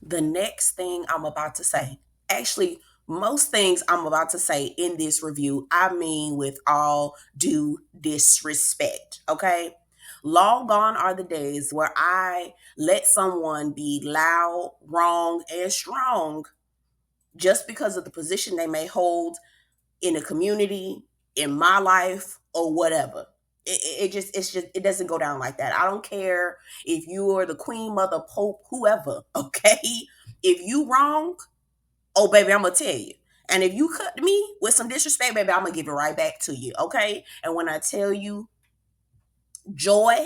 The next thing I'm about to say, actually, most things I'm about to say in this review, I mean with all due disrespect, okay? Long gone are the days where I let someone be loud, wrong, and strong just because of the position they may hold in a community, in my life, or whatever. It doesn't go down like that. I don't care if you are the queen, mother, pope, whoever. Okay, if you wrong, oh baby, I'm gonna tell you. And if you cut me with some disrespect, baby, I'm gonna give it right back to you. Okay. And when I tell you, joy,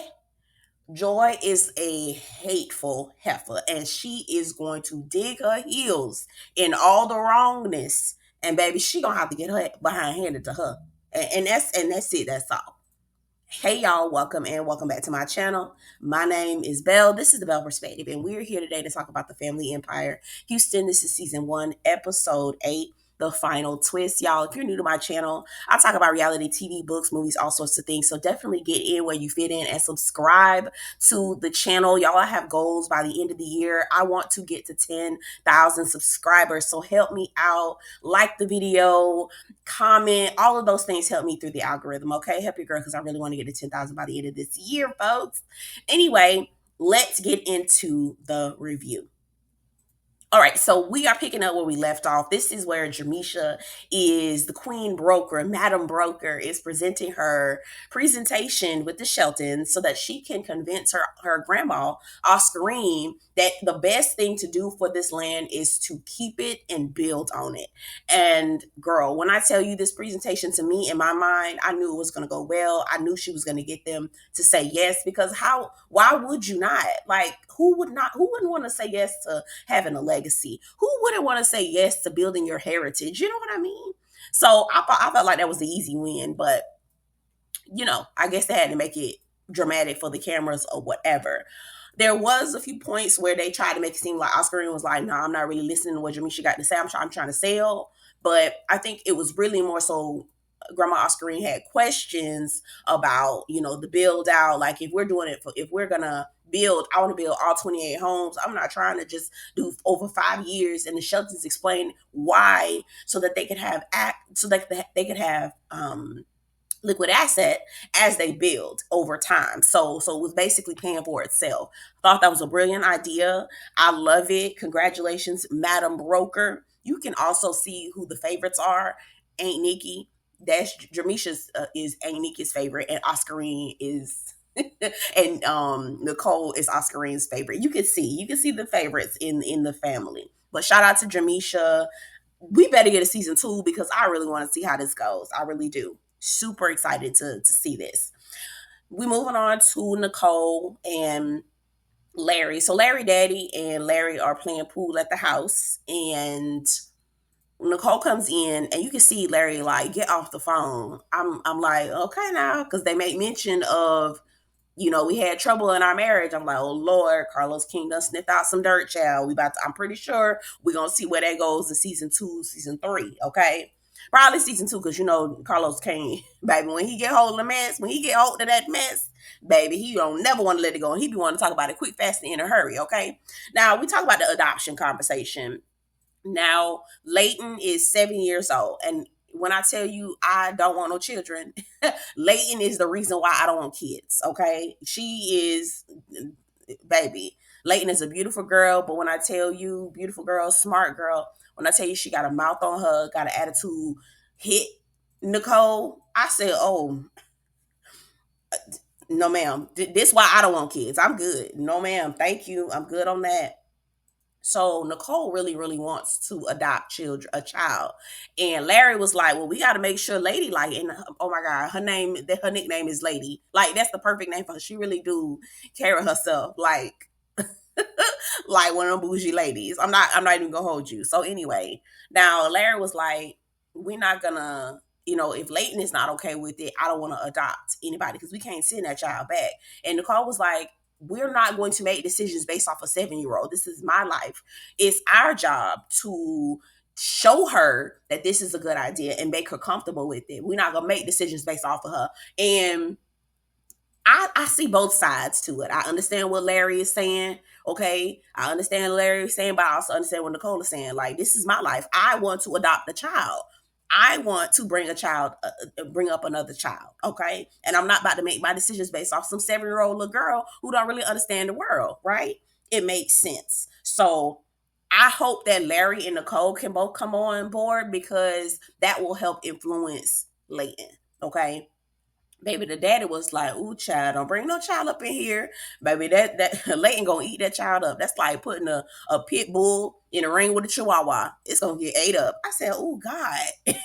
Joy is a hateful heifer, and she is going to dig her heels in all the wrongness. And baby, she gonna have to get her behind handed to her. And that's it. That's all. Hey y'all, welcome and welcome back to my channel. My name is Belle. This is the Belle Perspective, and we're here today to talk about the family empire. Houston, this is season 1, episode 8. The final twist, y'all. If you're new to my channel, I talk about reality TV, books, movies, all sorts of things. So definitely get in where you fit in and subscribe to the channel. Y'all, I have goals by the end of the year. I want to get to 10,000 subscribers. So help me out. Like the video, comment, all of those things help me through the algorithm. Okay, help your girl because I really want to get to 10,000 by the end of this year, folks. Anyway, let's get into the review. All right, so we are picking up where we left off. This is where Jermeshia is the queen broker, Madam Broker, is presenting her presentation with the Sheltons so that she can convince her grandma, Oscarine, that the best thing to do for this land is to keep it and build on it. And girl, when I tell you this presentation to me in my mind, I knew it was going to go well. I knew she was going to get them to say yes because why would you not? Like, who wouldn't want to say yes to having a legacy? Who wouldn't want to say yes to building your heritage? You know what I mean? So I felt like that was the easy win, but I guess they had to make it dramatic for the cameras or whatever. There was a few points where they tried to make it seem like Oscarine was like, "No, I'm not really listening to what Jamisha got to say. I'm trying to sell." But I think it was really more so Grandma Oscarine had questions about, the build out. Like if we're gonna build, I want to build all 28 homes. I'm not trying to just do over 5 years. And the Sheltons explain why, so that they could have they could have liquid asset as they build over time. So it was basically paying for itself. Thought that was a brilliant idea. I love it. Congratulations, Madam Broker. You can also see who the favorites are. Aunt Nikki. That's Jermeshia's is Aunt Nikki's favorite, and Oscarine is and Nicole is Oscarine's favorite. You can see the favorites in the family. But shout out to Jermeshia. We better get a season 2 because I really want to see how this goes. I really do. Super excited to see this. We moving on to Nicole and Larry. So Larry Daddy and Larry are playing pool at the house, and Nicole comes in and you can see Larry like get off the phone. I'm like, okay now, because they make mention of, we had trouble in our marriage. I'm like, oh Lord, Carlos King done sniffed out some dirt, child. I'm pretty sure we're gonna see where that goes in season 2, season 3, okay? Probably season 2, because Carlos King, baby, when he get hold of the mess, when he get hold of that mess, baby, he don't never want to let it go. And he be wanting to talk about it quick, fast, and in a hurry, okay? Now we talk about the adoption conversation. Now, Leighton is 7 years old. And when I tell you I don't want no children, Leighton is the reason why I don't want kids. Okay. She is, baby. Leighton is a beautiful girl. But when I tell you, beautiful girl, smart girl, when I tell you she got a mouth on her, got an attitude, hit Nicole, I said, oh, no, ma'am. This why I don't want kids. I'm good. No, ma'am. Thank you. I'm good on that. So Nicole really, really wants to adopt a child. And Larry was like, well, we got to make sure Lady like, and oh my God, her nickname is Lady. Like, that's the perfect name for her. She really do carry herself like, like one of them bougie ladies. I'm not even gonna hold you. So anyway, now Larry was like, we're not gonna, if Leighton is not okay with it, I don't want to adopt anybody because we can't send that child back. And Nicole was like, we're not going to make decisions based off a 7-year-old. This is my life. It's our job to show her that this is a good idea and make her comfortable with it. We're not gonna make decisions based off of her. And I see both sides to it. I understand what Larry is saying, Okay, I understand Larry is saying, but I also understand what Nicole is saying. Like, this is my life. I want to adopt a child. I want to bring up another child. Okay, and I'm not about to make my decisions based off some 7-year old little girl who don't really understand the world. Right? It makes sense. So I hope that Larry and Nicole can both come on board because that will help influence Leighton. Okay. Baby, the daddy was like, "Ooh, child, don't bring no child up in here, baby. That Leighton gonna eat that child up. That's like putting a pit bull in a ring with a chihuahua. It's gonna get ate up." I said, "Oh God,"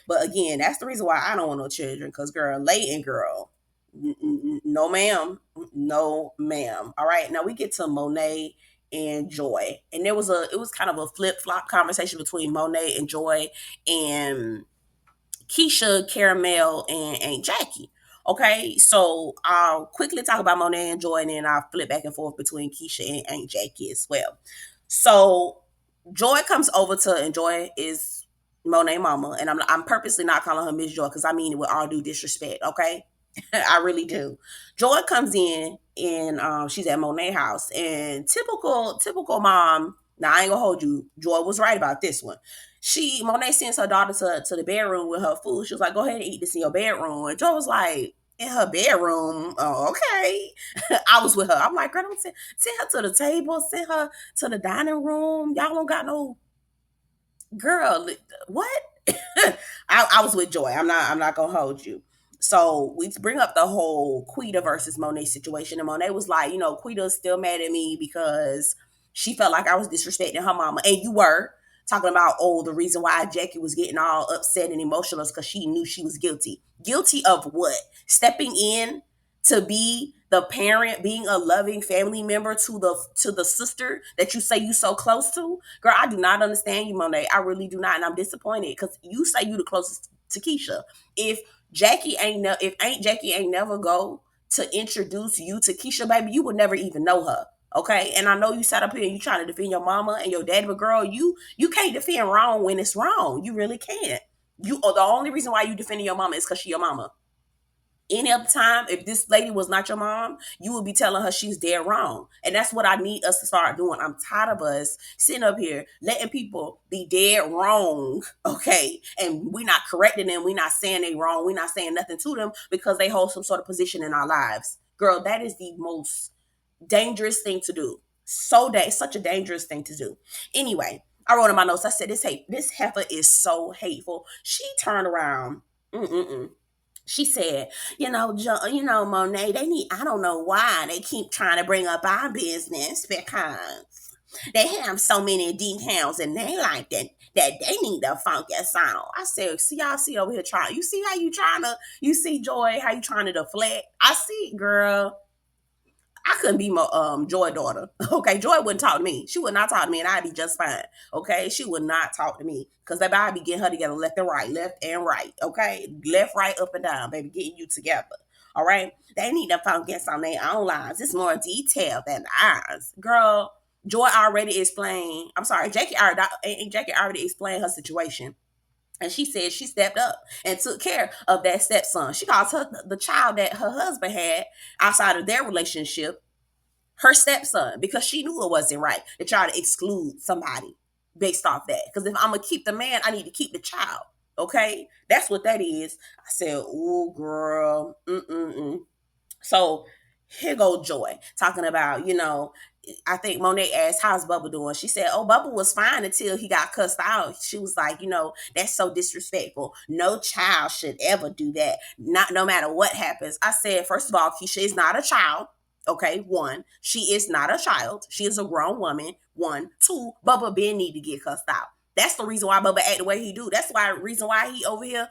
but again, that's the reason why I don't want no children. Cause girl, Leighton, girl, no ma'am, no ma'am. All right, now we get to Monay and Joy, and it was kind of a flip flop conversation between Monay and Joy, and Keisha, Caramel, and Aunt Jackie. Okay, so I'll quickly talk about Monet and Joy, and then I'll flip back and forth between Keisha and Aunt Jackie as well. So Joy comes over to, and Joy is Monet mama, and I'm purposely not calling her Miss Joy because I mean it with all due disrespect. Okay, I really do. Joy comes in and she's at Monet house, and typical mom. Now I ain't gonna hold you. Joy was right about this one. Monet sends her daughter to the bedroom with her food. She was like, "Go ahead and eat this in your bedroom." And Joy was like, "In her bedroom? Oh, okay." I was with her. I'm like, "Girl, don't send her to the table. Send her to the dining room. Y'all don't got no girl. What?" I was with Joy. I'm not gonna hold you. So we bring up the whole Quita versus Monet situation, and Monet was like, Quita's still mad at me because she felt like I was disrespecting her mama, and you were talking about, oh, the reason why Jackie was getting all upset and emotional is because she knew she was guilty. Guilty of what? Stepping in to be the parent, being a loving family member to the sister that you say you so close to. Girl, I do not understand you, Monet. I really do not, and I'm disappointed because you say you the closest to Keisha. If if Aunt Jackie ain't never go to introduce you to Keisha, baby, you would never even know her. Okay, and I know you sat up here and you trying to defend your mama and your daddy, but girl, you can't defend wrong when it's wrong. You really can't. The only reason why you defending your mama is because she your mama. Any other time, if this lady was not your mom, you would be telling her she's dead wrong. And that's what I need us to start doing. I'm tired of us sitting up here letting people be dead wrong, okay? And we're not correcting them. We're not saying they wrong. We're not saying nothing to them because they hold some sort of position in our lives. Girl, that is the most dangerous thing to do. Such a dangerous thing to do. Anyway, I wrote in my notes, I said, this heifer is so hateful. She turned around. Mm-mm-mm. She said, Monet, I don't know why they keep trying to bring up our business because they have so many decals and they like that they need a funky sound. I said, see, y'all see over here trying. You see how you see Joy, how you trying to deflect? I see, girl. I couldn't be my Joy daughter. Okay, Joy wouldn't talk to me. She would not talk to me, and I'd be just fine. Okay, she would not talk to me because that I'd be getting her together left and right, left and right. Okay, left, right, up and down, baby, getting you together. All right, they need to focus on their own lives. It's more detailed than ours, girl. Joy already explained. I'm sorry, Jackie already explained her situation. And she said she stepped up and took care of that stepson. She calls the child that her husband had outside of their relationship her stepson because she knew it wasn't right to try to exclude somebody based off that. Because if I'm gonna keep the man, I need to keep the child. Okay, that's what that is. I said, "Oh, girl, mm-mm-mm." So here go Joy talking about, I think Monet asked, "How's Bubba doing?" She said, "Oh, Bubba was fine until he got cussed out." She was like, "That's so disrespectful. No child should ever do that. Not no matter what happens." I said, first of all, Keisha is not a child. Okay, one, she is not a child. She is a grown woman. One, two, Bubba Ben need to get cussed out. That's the reason why Bubba act the way he do. That's why reason why he over here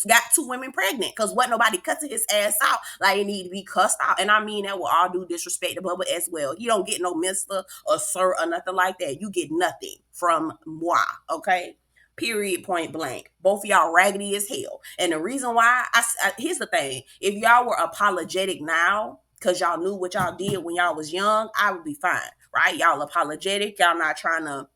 got 2 women pregnant. Cause what nobody cussing his ass out like it need to be cussed out. And I mean that with all due disrespect to Bubba as well. You don't get no mister or sir or nothing like that. You get nothing from moi. Okay. Period. Point blank. Both of y'all raggedy as hell. And the reason why here's the thing. If y'all were apologetic now, because y'all knew what y'all did when y'all was young, I would be fine. Right? Y'all apologetic. Y'all not trying to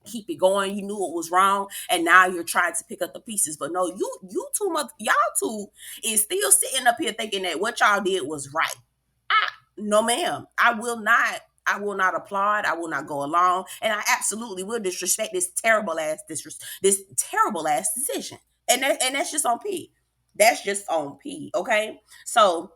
keep it going. You knew it was wrong, and now you're trying to pick up the pieces. But no, you two y'all two is still sitting up here thinking that what y'all did was right. No, ma'am. I will not. I will not applaud. I will not go along, and I absolutely will disrespect this terrible ass decision. And that's just on P. That's just on P. Okay, so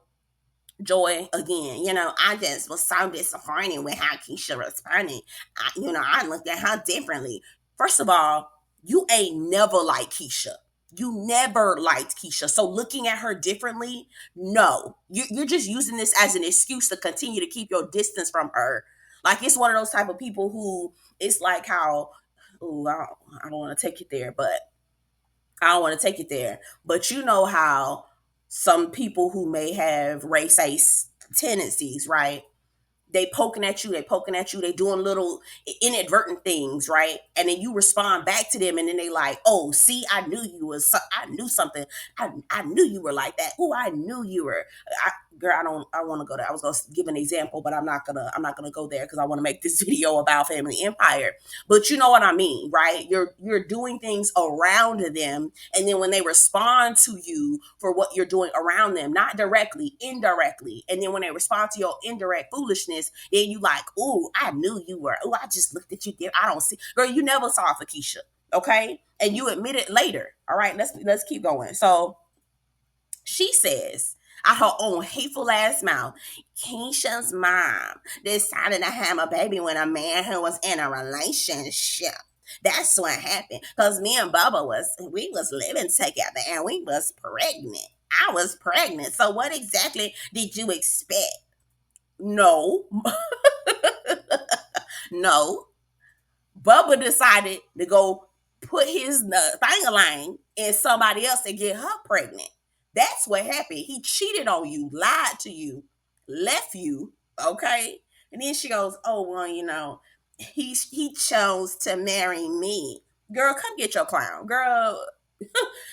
Joy again, I just was so disappointed with how Keisha responded. I looked at her differently. First of all, you ain't never liked Keisha. You never liked Keisha. So looking at her differently, no. You're just using this as an excuse to continue to keep your distance from her. Like it's one of those type of people who it's like how, ooh, I don't want to take it there, but I don't want to take it there. But you know how some people who may have racist tendencies, right? They poking at you, they doing little inadvertent things, right? And then you respond back to them, and then they like, oh, see, I knew something. I knew you were like that. Oh, I knew you were. Girl, I want to go there. I was gonna give an example, but I'm not gonna go there because I want to make this video about family empire. But you know what I mean, right? You're doing things around them, and then when they respond to you for what you're doing around them, not directly, indirectly, and then when they respond to your indirect foolishness, then you like, oh, I knew you were. Oh, I just looked at you. I don't see, girl. You never saw for Keisha, okay? And you admit it later. All right, let's keep going. So she says, out her own hateful ass mouth, Keisha's mom decided to have a baby with a man who was in a relationship. That's what happened. Cause me and Bubba we was living together and we was pregnant. I was pregnant. So what exactly did you expect? No. No. Bubba decided to go put his thing in somebody else and get her pregnant. That's what happened. He cheated on you, lied to you, left you, okay? And then she goes, oh, well, he chose to marry me. Girl, come get your clown. Girl,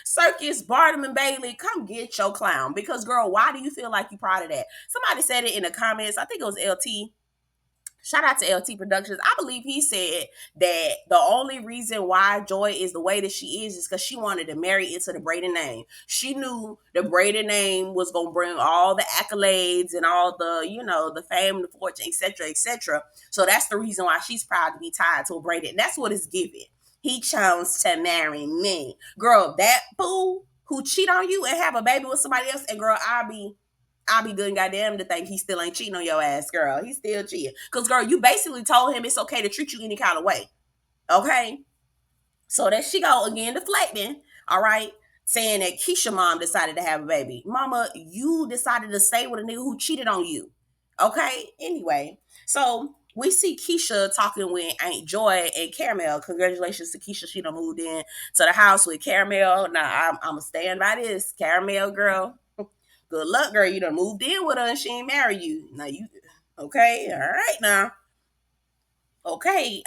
Circus, Barnum and Bailey, come get your clown. Because, girl, why do you feel like you're proud of that? Somebody said it in the comments. I think it was LT. Shout out to LT Productions. I believe he said that the only reason why Joy is the way that she is because she wanted to marry into the Brady name. She knew the Brady name was going to bring all the accolades and all the, the fame, the fortune, etc., etc. So that's the reason why she's proud to be tied to a Brady. And that's what it's giving. He chose to marry me. Girl, that fool who cheat on you and have a baby with somebody else, and girl, I'll be good and goddamn to think he still ain't cheating on your ass, girl. He's still cheating. Because, girl, you basically told him it's okay to treat you any kind of way. Okay? So that she go again deflecting, all right? Saying that Keisha mom decided to have a baby. Mama, you decided to stay with a nigga who cheated on you. Okay? Anyway, so we see Keisha talking with Aunt Joy and Caramel. Congratulations to Keisha. She done moved in to the house with Caramel. Now, I'm going to stand by this. Caramel, girl. Good luck, girl. You done moved in with her and she ain't married you. Now you okay? All right now. Okay.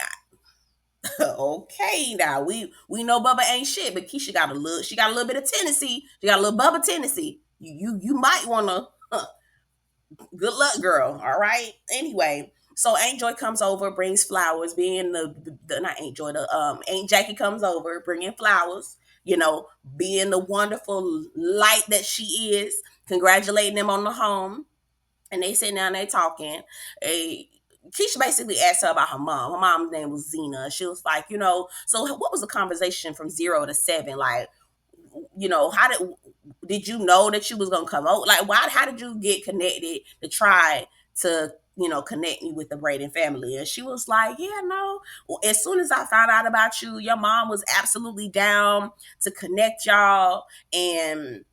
Okay now. We know Bubba ain't shit, but Keisha got a little bit of tendency. She got a little Bubba tendency. You might wanna good luck, girl. All right. Anyway. So Aunt Joy comes over, brings flowers, being the not Aunt Joy, the Aunt Jackie comes over, bringing flowers, being the wonderful light that she is, congratulating them on the home. And they sit down, they talking. Keisha basically asked her about her mom. Her mom's name was Zena. She was like, so what was the conversation from 0 to 7? Like, how did you know that you was gonna come out? Like, how did you get connected to try to connect me with the Braden family? And she was like, yeah, no. Well, as soon as I found out about you, your mom was absolutely down to connect y'all. And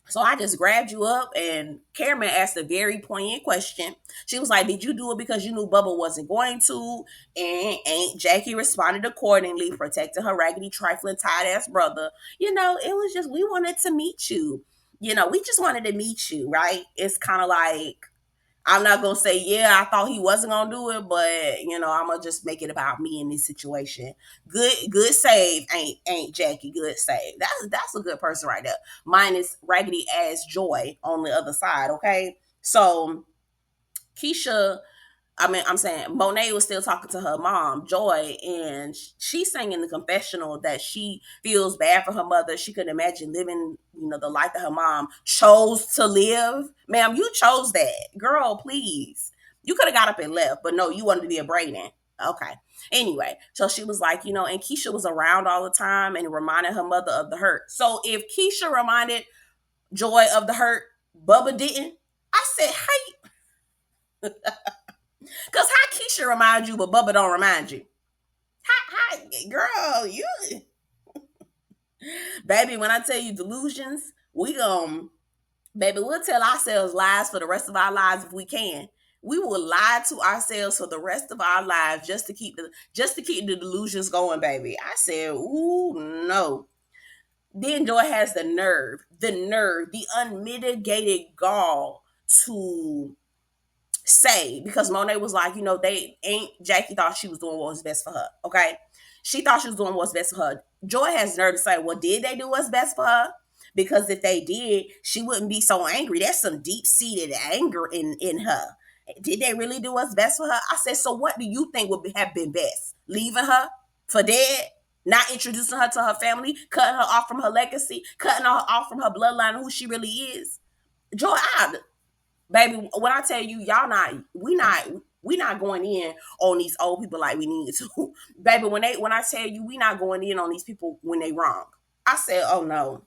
so I just grabbed you up, and Cameron asked a very poignant question. She was like, did you do it because you knew Bubba wasn't going to? And Aunt Jackie responded accordingly, protecting her raggedy, trifling, tight-ass brother. It was just, we wanted to meet you. We just wanted to meet you, right? It's kind of like, I'm not gonna say, yeah, I thought he wasn't gonna do it, but I'm gonna just make it about me in this situation. Good save, ain't Jackie. Good save. That's a good person right there. Minus raggedy ass Joy on the other side. Okay, so Keisha. I'm saying Monay was still talking to her mom, Joy, and she's saying in the confessional that she feels bad for her mother. She couldn't imagine living, the life that her mom chose to live. Ma'am, you chose that. Girl, please. You could have got up and left, but no, you wanted to be a Braden. Okay. Anyway, so she was like, and Keisha was around all the time and reminded her mother of the hurt. So if Keisha reminded Joy of the hurt, Bubba didn't. I said, because how Keisha remind you, but Bubba don't remind you? How, girl, you, baby, when I tell you delusions, baby, we'll tell ourselves lies for the rest of our lives if we can. We will lie to ourselves for the rest of our lives just to keep the delusions going, baby. I said, ooh, no. Then Joy has the unmitigated gall to say, because Monay was like, they ain't, Jackie thought she was doing what was best for her. Okay. She thought she was doing what's best for her. Joy has the nerve to say, well, did they do what's best for her? Because if they did, she wouldn't be so angry. There's some deep-seated anger in her. Did they really do what's best for her? I said, so what do you think would have been best? Leaving her for dead? Not introducing her to her family? Cutting her off from her legacy? Cutting her off from her bloodline and who she really is? Joy, baby, when I tell you, we not going in on these old people like we need to. Baby, when I tell you we not going in on these people when they wrong. I said, oh no.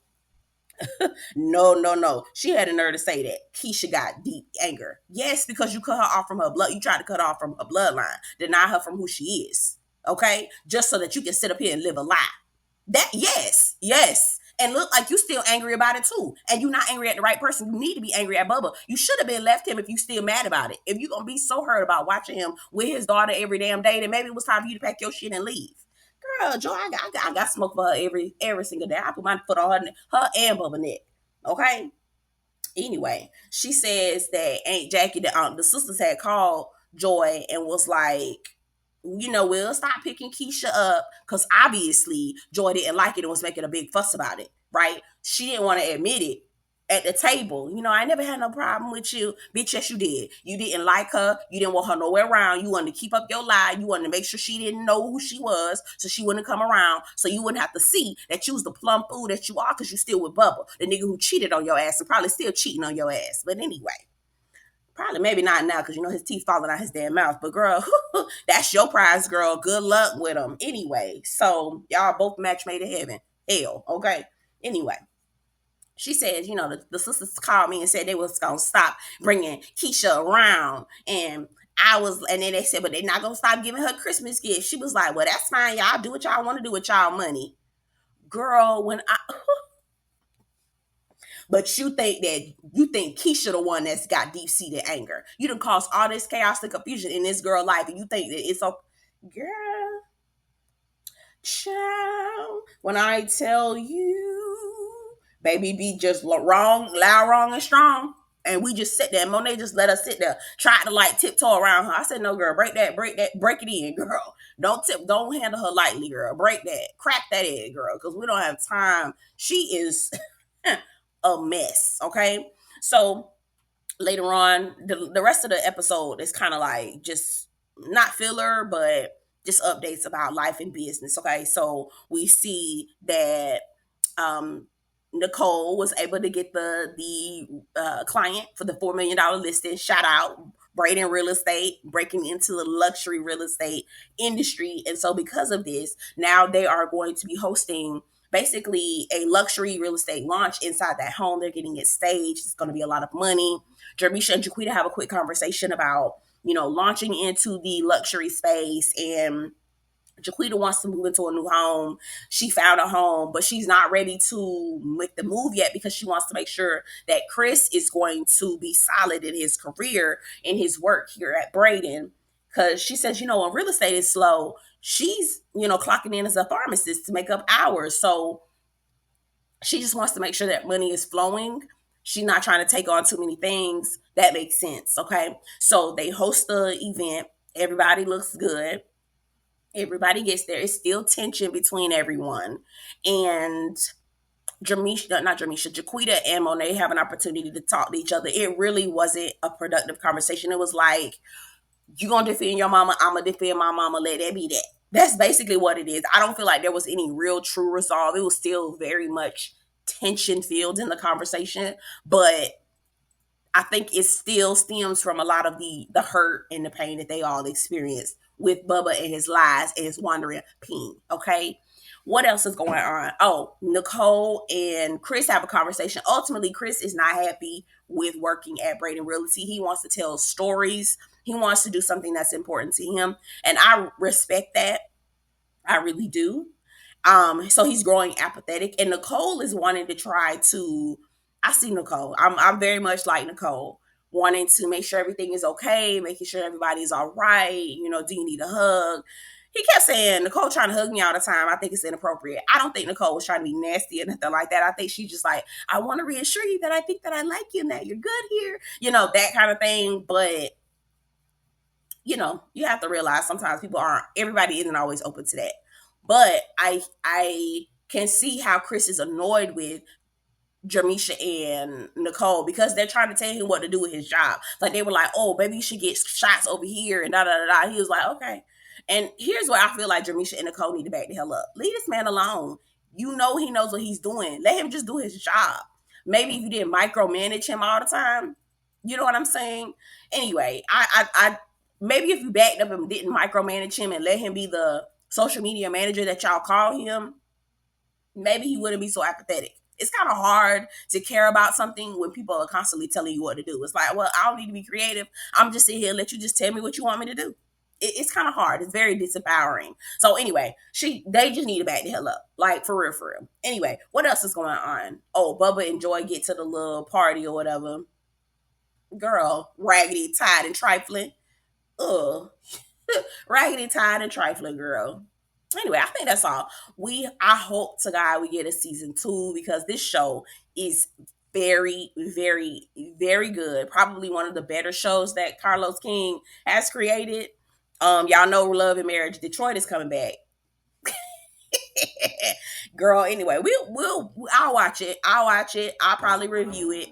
No, no, no. She had a nerve to say that. Keisha got deep anger. Yes, because you cut her off from her blood. You tried to cut her off from her bloodline. Deny her from who she is. Okay? Just so that you can sit up here and live a lie. That, yes, yes. And look like you still angry about it too. And you're not angry at the right person. You need to be angry at Bubba. You should have been left him if you still mad about it. If you're going to be so hurt about watching him with his daughter every damn day, then maybe it was time for you to pack your shit and leave. Girl, Joy, I got smoke for her every single day. I put my foot on her and Bubba neck. Okay? Anyway, she says that Aunt Jackie, the sisters had called Joy and was like, we'll stop picking Keisha up, because obviously Joy didn't like it and was making a big fuss about it, right? She didn't want to admit it at the table. I never had no problem with you. Bitch, yes, you did. You didn't like her. You didn't want her nowhere around. You wanted to keep up your lie. You wanted to make sure she didn't know who she was, so she wouldn't come around, so you wouldn't have to see that you was the plum fool that you are, because you still with Bubba, the nigga who cheated on your ass and probably still cheating on your ass. But anyway, probably maybe not now, because his teeth falling out his damn mouth. But girl, that's your prize, girl. Good luck with him. Anyway, so y'all both match made in heaven. Hell, okay? Anyway, she says, the sisters called me and said they was going to stop bringing Keisha around. And then they said, but they're not going to stop giving her Christmas gifts. She was like, well, that's fine. Y'all do what y'all want to do with y'all money. Girl, but you think Keisha the one that's got deep-seated anger. You done caused all this chaos and confusion in this girl life, and you think that it's so, girl, child, when I tell you, baby be just wrong, loud, wrong, and strong. And we just sit there. Monay just let us sit there, try to like tiptoe around her. I said, no, girl, break it in, girl. Don't handle her lightly, girl. Break that, crack that egg, girl, because we don't have time. She is a mess. Okay, so later on, the rest of the episode is kind of like just not filler, but just updates about life and business. Okay, so we see that Nicole was able to get the client for the $4 million listing. Shout out Braden Real Estate, breaking into the luxury real estate industry. And so because of this, now they are going to be hosting basically a luxury real estate launch inside that home. They're getting it staged. It's going to be a lot of money. Jermeshia and JaQuita have a quick conversation about, launching into the luxury space, and JaQuita wants to move into a new home. She found a home, but she's not ready to make the move yet, because she wants to make sure that Chris is going to be solid in his career, in his work here at Braden. Because she says, when real estate is slow, she's, clocking in as a pharmacist to make up hours. So she just wants to make sure that money is flowing. She's not trying to take on too many things. That makes sense. Okay. So they host the event. Everybody looks good. Everybody gets there. It's still tension between everyone. And JaQuita and Monay have an opportunity to talk to each other. It really wasn't a productive conversation. It was like, you gonna defend your mama, I'm gonna defend my mama, let that be that. That's basically what it is. I don't feel like there was any real true resolve. It was still very much tension filled in the conversation. But I think it still stems from a lot of the hurt and the pain that they all experienced with Bubba and his lies and his wandering peen. Okay. What else is going on? Oh, Nicole and Chris have a conversation. Ultimately, Chris is not happy with working at Braden Realty. He wants to tell stories. He wants to do something that's important to him. And I respect that. I really do. So he's growing apathetic, and Nicole is wanting to try to. I see Nicole. I'm very much like Nicole, wanting to make sure everything is okay, making sure everybody's all right. You know, do you need a hug? He kept saying, Nicole trying to hug me all the time. I think it's inappropriate. I don't think Nicole was trying to be nasty or nothing like that. I think she's just like, I want to reassure you that I think that I like you and that you're good here. You know, that kind of thing. But you know, you have to realize sometimes people aren't, everybody isn't always open to that. But I can see how Chris is annoyed with Jermeshia and Nicole because they're trying to tell him what to do with his job. Like they were like, oh, maybe you should get shots over here and da da da da. He was like, okay. And here's where I feel like Jermeshia and Nicole need to back the hell up. Leave this man alone. You know he knows what he's doing. Let him just do his job. Maybe if you didn't micromanage him all the time, you know what I'm saying? Anyway, I maybe if you backed up and didn't micromanage him and let him be the social media manager that y'all call him, maybe he wouldn't be so apathetic. It's kind of hard to care about something when people are constantly telling you what to do. It's like, well, I don't need to be creative. I'm just sitting here and let you just tell me what you want me to do. It's kind of hard. It's very disempowering. So anyway, they just need to back the hell up. Like for real, for real. Anyway, what else is going on? Oh, Bubba and Joy get to the little party or whatever. Girl, raggedy, tied, and trifling. Ugh. Raggedy, tied, and trifling, girl. Anyway, I think that's all. I hope to God we get a season 2 because this show is very, very, very good. Probably one of the better shows that Carlos King has created. Y'all know Love and Marriage Detroit is coming back. Girl, anyway, I'll watch it. I'll probably review it.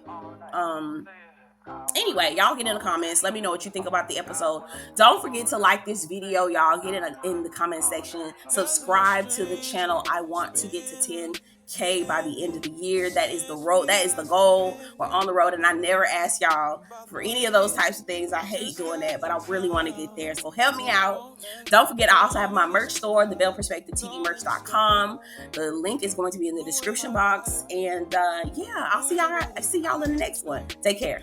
Anyway, y'all get in the comments. Let me know what you think about the episode. Don't forget to like this video, y'all. Get in the comment section. Subscribe to the channel. I want to get to 10K by the end of the year. That is the road. That is the goal. We're on the road, and I never ask y'all for any of those types of things. I hate doing that, but I really want to get there. So help me out. Don't forget, I also have my merch store, thebellperspectivetvmerch.com. The link is going to be in the description box. And yeah, I'll see y'all in the next one. Take care.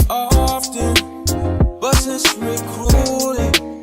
Often, but it's recruiting.